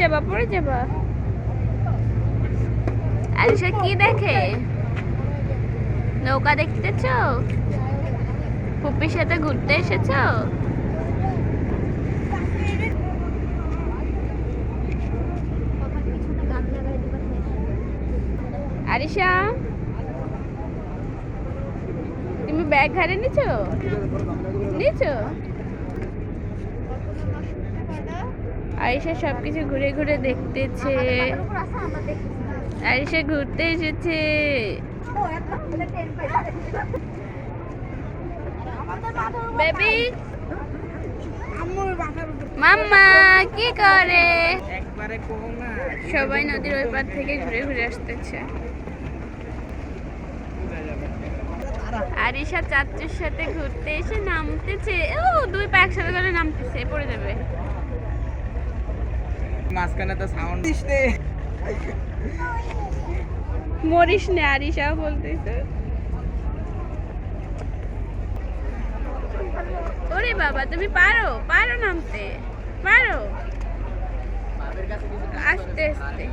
যাবা পড়ে যাবা। আলিশা কি দেখে? নৌকা দেখতেছো? পুপির সাথে ঘুরতে এসেছো? আরিশা, তুমি ব্যাগ ঘাড়ে নিছো? নিছো? আরিশা সবকিছু ঘুরে ঘুরে দেখতেছে। আরিশা ঘুরতে এসেছে। বেবি মাম্মা কি করে? সবাই নদীর ওই পার থেকে ঘুরে ঘুরে আসতেছে। আরিশা চাচুর সাথে ঘুরতে এসে নামতেছে। ও দুই পা একসাথে করে নামতেছে, পড়ে যাবে। মাঝখানে তো সাউন্ড দিস রে। মরিস নে, আরিশাও বলতেছে। ওরে বাবা, তুমি পারো পারো নামতে, পারো। আস্তে আস্তে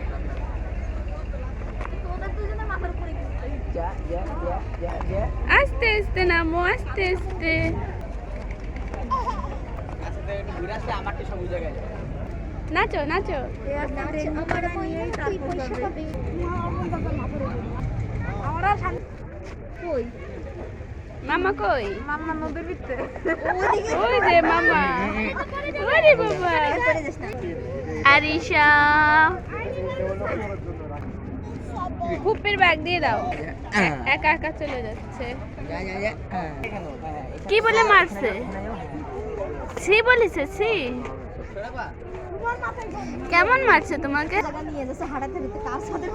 আস্তে আস্তে নামো, আস্তে আস্তে। নাচো নাচো। মামা কই? মাম্মা নদীর ভিতরে। ওই যে মামা। ওরে বাবা। আরিশা ফুপির ব্যাগ দিয়ে দাও। একা একা চলে যাচ্ছে। কি বলে মারছে? সি বলেছে? সি কেমন মারছে তোমাকে? নিয়ে যাচ্ছে হাঁটাতে কার সাথে